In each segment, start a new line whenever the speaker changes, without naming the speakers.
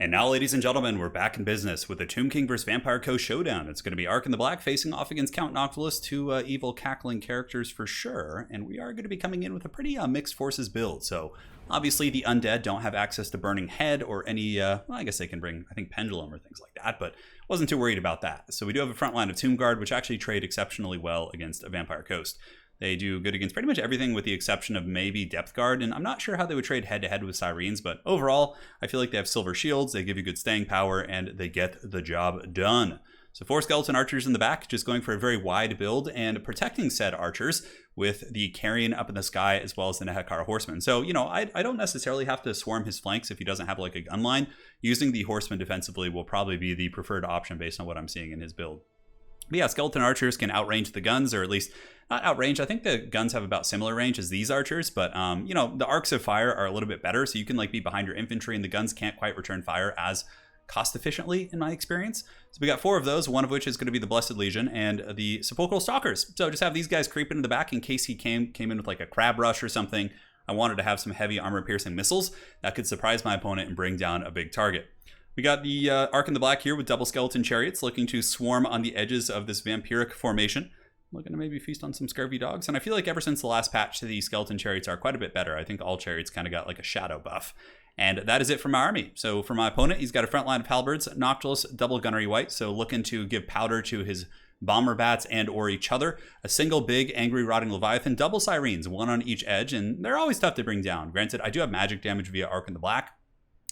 And now, ladies and gentlemen, we're back in business with the Tomb King vs. Vampire Co. showdown. It's going to be Ark in the Black facing off against Count Noctilus, two evil cackling characters for sure. And we are going to be coming in with a pretty mixed forces build. So obviously the undead don't have access to Burning Head or any, well, I guess they can bring, I think, Pendulum or things like that, but wasn't too worried about that. So we do have a front line of Tomb Guard, which actually trade exceptionally well against a Vampire Coast. They do good against pretty much everything with the exception of maybe Depth Guard, and I'm not sure how they would trade head-to-head with Sirens, but overall, I feel like they have silver shields, they give you good staying power, and they get the job done. So 4 Skeleton Archers in the back, just going for a very wide build, and protecting said Archers with the Carrion up in the sky, as well as the Nehekara Horseman. So, you know, I don't necessarily have to swarm his flanks if he doesn't have like a gun line. Using the Horseman defensively will probably be the preferred option based on what I'm seeing in his build. But yeah, Skeleton Archers can outrange the guns, or at least not outrange. I think the guns have about similar range as these archers, but you know, the arcs of fire are a little bit better, so you can like be behind your infantry, and the guns can't quite return fire as cost efficiently in my experience. So we got 4 of those, one of which is going to be the Blessed Legion and the Sepulchral Stalkers. So just have these guys creep into the back in case he came in with like a crab rush or something. I wanted to have some heavy armor piercing missiles that could surprise my opponent and bring down a big target. We got the Ark in the Black here with double skeleton chariots looking to swarm on the edges of this vampiric formation. Looking to maybe feast on some scurvy dogs. And I feel like ever since the last patch, the skeleton chariots are quite a bit better. I think all chariots kind of got like a shadow buff. And that is it for my army. So for my opponent, he's got a front line of halberds, Noctilus, double gunnery white. So looking to give powder to his bomber bats and or each other. A single big angry rotting Leviathan, double sirens, one on each edge. And they're always tough to bring down. Granted, I do have magic damage via Ark in the Black.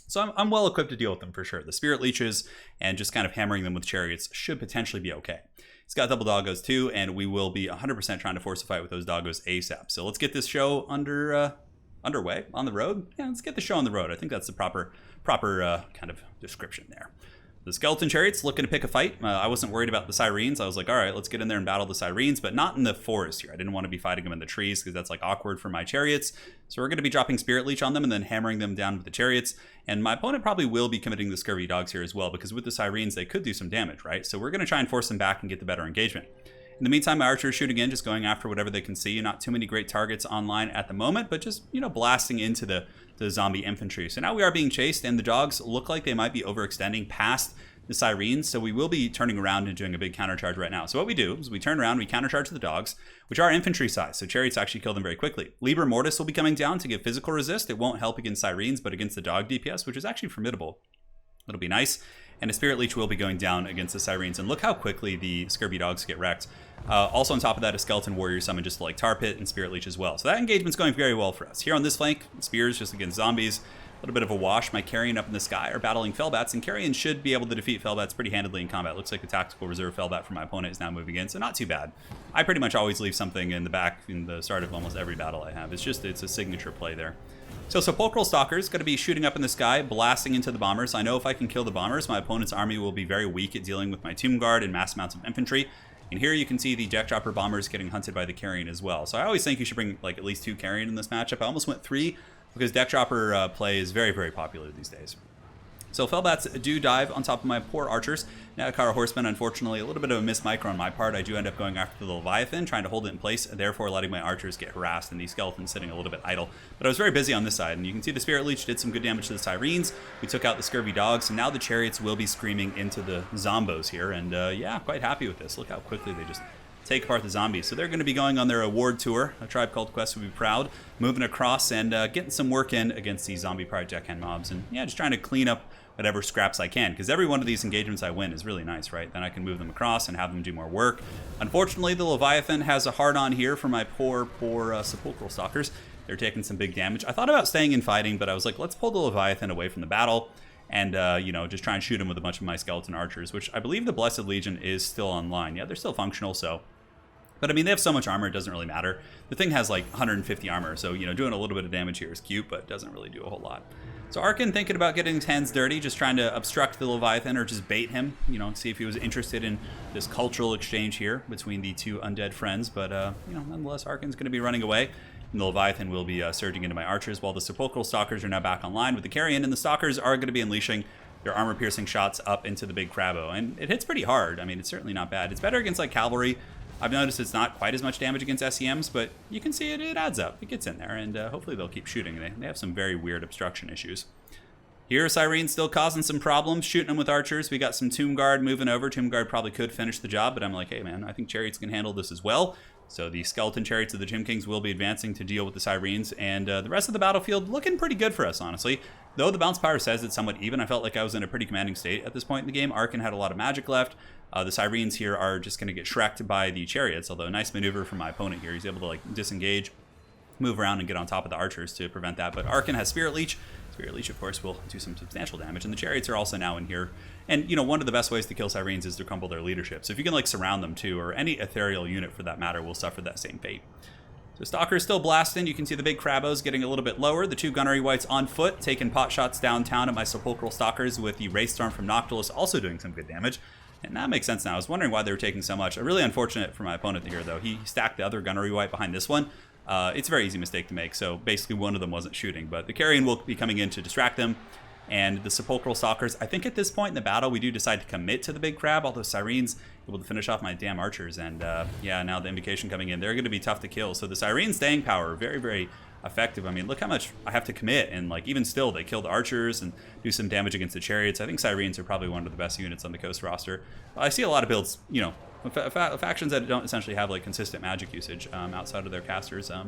So I'm well equipped to deal with them for sure. The Spirit Leeches and just kind of hammering them with chariots should potentially be okay. He's got double doggos too, and we will be 100% trying to force a fight with those doggos ASAP. So let's get this show underway, on the road. Yeah, let's get the show on the road. I think that's the proper kind of description there. The Skeleton Chariots looking to pick a fight. I wasn't worried about the Sirens. I was like, all right, let's get in there and battle the Sirens, but not in the forest here. I didn't want to be fighting them in the trees because that's like awkward for my chariots. So we're going to be dropping Spirit Leech on them and then hammering them down with the chariots. And my opponent probably will be committing the Scurvy Dogs here as well, because with the Sirens, they could do some damage, right? So we're going to try and force them back and get the better engagement. In the meantime, my archers shooting in, just going after whatever they can see. Not too many great targets online at the moment, but just, you know, blasting into the zombie infantry. So now we are being chased, and the dogs look like they might be overextending past the Sirens, so we will be turning around and doing a big countercharge right now. So what we do is we turn around, we countercharge the dogs, which are infantry size, so chariots actually kill them very quickly. Liber Mortis will be coming down to give physical resist. It won't help against Sirens, but against the dog DPS, which is actually formidable. It'll be nice. And a Spirit Leech will be going down against the Sirens, and look how quickly the Scurvy Dogs get wrecked. Also on top of that, a Skeleton Warrior summon just to like Tar Pit and Spirit Leech as well. So that engagement's going very well for us. Here on this flank, Spears just against zombies. A little bit of a wash. My Carrion up in the sky are battling Fellbats, and Carrion should be able to defeat Fellbats pretty handily in combat. Looks like the tactical reserve Fellbat for my opponent is now moving in, so not too bad. I pretty much always leave something in the back in the start of almost every battle I have. It's a signature play there. So Sepulchral Stalkers going to be shooting up in the sky, blasting into the bombers. I know if I can kill the bombers, my opponent's army will be very weak at dealing with my Tomb Guard and mass amounts of infantry. And here you can see the Deck Dropper bombers getting hunted by the Carrion as well. So I always think you should bring like at least 2 Carrion in this matchup. I almost went 3 because Deck Dropper play is very, very popular these days. So Fellbats do dive on top of my poor archers. Nehekara Horsemen, unfortunately, a little bit of a missed micro on my part. I do end up going after the Leviathan, trying to hold it in place, therefore letting my archers get harassed and these skeletons sitting a little bit idle. But I was very busy on this side, and you can see the Spirit Leech did some good damage to the Sirens. We took out the Scurvy Dogs, and now the Chariots will be screaming into the Zombos here. And yeah, quite happy with this. Look how quickly they just take apart the zombies. So they're going to be going on their award tour. A Tribe Called Quest would be proud, moving across and getting some work in against these zombie pride deckhand mobs, and yeah, just trying to clean up whatever scraps I can, because every one of these engagements I win is really nice, right? Then I can move them across and have them do more work. Unfortunately, the Leviathan has a hard-on here for my poor Sepulchral Stalkers. They're taking some big damage. I thought about staying and fighting, but I was like, let's pull the Leviathan away from the battle and, you know, just try and shoot him with a bunch of my skeleton archers, which I believe the Blessed Legion is still online. Yeah, they're still functional, so. But I mean, they have so much armor, it doesn't really matter. The thing has like 150 armor, so, you know, doing a little bit of damage here is cute, but it doesn't really do a whole lot. So ARKHAN thinking about getting his hands dirty, just trying to obstruct the Leviathan or just bait him, you know, see if he was interested in this cultural exchange here between the two undead friends. But, you know, nonetheless, ARKHAN's going to be running away, and the Leviathan will be surging into my archers, while the Sepulchral Stalkers are now back online with the Carrion, and the Stalkers are going to be unleashing their armor-piercing shots up into the big Crabbo. And it hits pretty hard. I mean, it's certainly not bad. It's better against, like, cavalry. I've noticed it's not quite as much damage against SEMs, but you can see it adds up. It gets in there, and hopefully they'll keep shooting. They have some very weird obstruction issues. Here, Cyrene still causing some problems, shooting them with archers. We got some Tomb Guard moving over. Tomb Guard probably could finish the job, but I'm like, hey, man, I think Chariots can handle this as well. So the Skeleton Chariots of the Tomb Kings will be advancing to deal with the Cyrenes, and the rest of the battlefield looking pretty good for us, honestly. Though the bounce power says it's somewhat even, I felt like I was in a pretty commanding state at this point in the game. ARKHAN had a lot of magic left. The Cyrenes here are just going to get shreked by the Chariots, although a nice maneuver from my opponent here. He's able to like disengage, move around, and get on top of the archers to prevent that. But ARKHAN has Spirit Leech. Spirit Leech, of course, will do some substantial damage, and the Chariots are also now in here. And, you know, one of the best ways to kill Cyrenes is to crumble their leadership. So if you can, like, surround them, too, or any ethereal unit, for that matter, will suffer that same fate. So Stalker's still blasting. You can see the big Crabos getting a little bit lower. The two Gunnery Wights on foot, taking pot shots downtown at my Sepulchral Stalkers, with the Wraithstorm from Noctilus also doing some good damage. And that makes sense now. I was wondering why they were taking so much. Really unfortunate for my opponent here, though. He stacked the other Gunnery Wight behind this one. It's a very easy mistake to make, so basically one of them wasn't shooting. But the Carrion will be coming in to distract them. And the Sepulchral Stalkers, I think at this point in the battle, we do decide to commit to the big crab, although Cyrene's able to finish off my damn archers. And yeah, now the Invocation coming in, they're going to be tough to kill. So the Cyrene staying power, very, very effective. I mean, look how much I have to commit, and like even still, they kill the archers and do some damage against the Chariots. I think Cyrenes are probably one of the best units on the Coast roster. I see a lot of builds, you know, factions that don't essentially have like consistent magic usage outside of their casters. I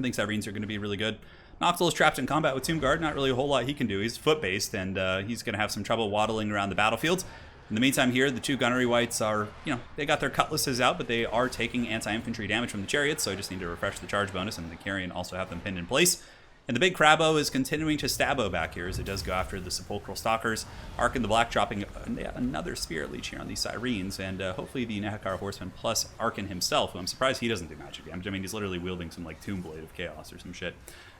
think Cyrenes are going to be really good. Noctilus trapped in combat with Tomb Guard, not really a whole lot he can do. He's foot-based, and he's going to have some trouble waddling around the battlefield. In the meantime here, the two Gunnery Wights are, you know, they got their cutlasses out, but they are taking anti-infantry damage from the Chariots, so I just need to refresh the charge bonus, and the Carrion also have them pinned in place. And the big Crabo is continuing to stabbo back here as it does go after the Sepulchral Stalkers. ARKHAN the Black dropping another Spirit Leech here on these Cyrenes, and hopefully the Nehekar Horseman plus ARKHAN himself, who I'm surprised he doesn't do magic damage. I mean, he's literally wielding some like Tomb Blade of Chaos or some shit.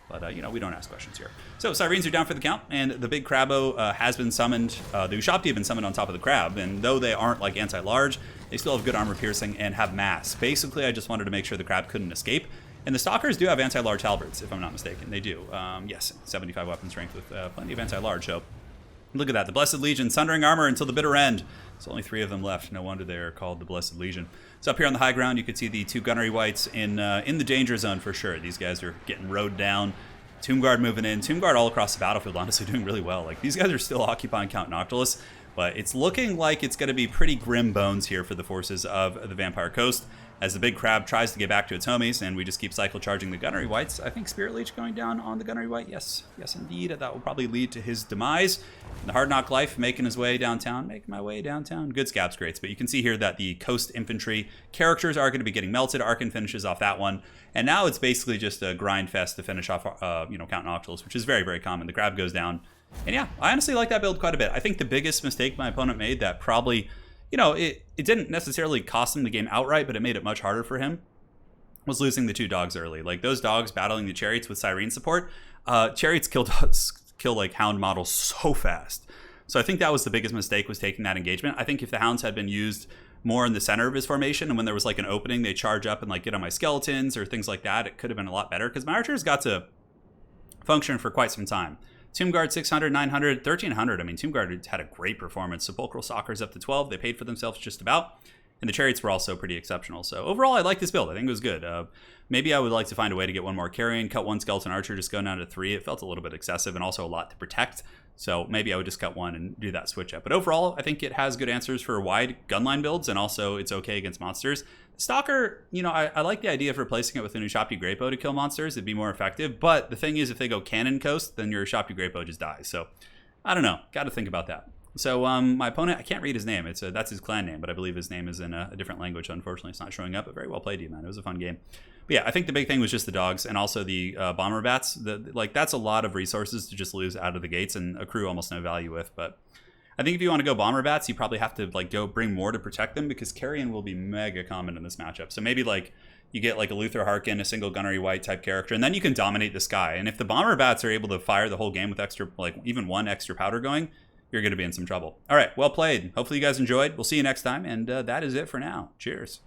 But, you know, we don't ask questions here. So, Cyrenes are down for the count, and the big Crabo has been summoned. The Ushapti have been summoned on top of the Crab, and though they aren't, like, anti-large, they still have good armor piercing and have mass. Basically, I just wanted to make sure the Crab couldn't escape. And the Stalkers do have anti-large halberds, if I'm not mistaken. They do. Yes, 75 weapon strength with plenty of anti-large. So, look at that. The Blessed Legion, Sundering Armor until the bitter end. There's only 3 of them left. No wonder they're called the Blessed Legion. So up here on the high ground, you can see the two Gunnery Wights in the danger zone for sure. These guys are getting rode down. Tomb Guard moving in. Tomb Guard all across the battlefield, honestly, doing really well. Like, these guys are still occupying Count Noctilus, but it's looking like it's going to be pretty grim bones here for the forces of the Vampire Coast as the big Crab tries to get back to its homies, and we just keep cycle charging the Gunnery Wights. I think Spirit Leech going down on the Gunnery Wight. Yes, yes, indeed. That will probably lead to his demise. And the Hard Knock Life making his way downtown. Making my way downtown. Good scabs greats. But you can see here that the Coast Infantry characters are going to be getting melted. ARKHAN finishes off that one. And now it's basically just a grind fest to finish off, you know, Count Noctilus, which is very, very common. The Crab goes down. And yeah, I honestly like that build quite a bit. I think the biggest mistake my opponent made that probably, you know, it didn't necessarily cost him the game outright, but it made it much harder for him, was losing the 2 dogs early. Like, those dogs battling the Chariots with Cyrene support, Chariots kill like Hound models so fast. So I think that was the biggest mistake, was taking that engagement. I think if the Hounds had been used more in the center of his formation, and when there was like an opening, they charge up and like get on my skeletons or things like that, it could have been a lot better, because my archers got to function for quite some time. Tomb Guard 600, 900, 1300. I mean, Tomb Guard had a great performance. Sepulchral Stalkers up to 12. They paid for themselves just about. And the Chariots were also pretty exceptional. So overall, I like this build. I think it was good. Maybe I would like to find a way to get one more Carrion, cut 1 Skeleton Archer, just go down to 3. It felt a little bit excessive and also a lot to protect. So maybe I would just cut 1 and do that switch up. But overall, I think it has good answers for wide gunline builds, and also it's okay against monsters. Stalker, you know, I like the idea of replacing it with an Ushapti Great Bow to kill monsters. It'd be more effective. But the thing is, if they go Cannon Coast, then your Ushapti Great Bow just dies. So I don't know. Got to think about that. So my opponent, I can't read his name. That's his clan name, but I believe his name is in a different language. Unfortunately, it's not showing up, but very well played, you, man. It was a fun game. But yeah, I think the big thing was just the dogs and also the bomber bats. Like, that's a lot of resources to just lose out of the gates and accrue almost no value with. But I think if you want to go bomber bats, you probably have to like go bring more to protect them, because Carrion will be mega common in this matchup. So maybe like you get like a Luther Harkin, a single Gunnery Wight type character, and then you can dominate the sky. And if the bomber bats are able to fire the whole game with extra, like even 1 extra powder going, you're going to be in some trouble. All right, well played. Hopefully you guys enjoyed. We'll see you next time, and that is it for now. Cheers.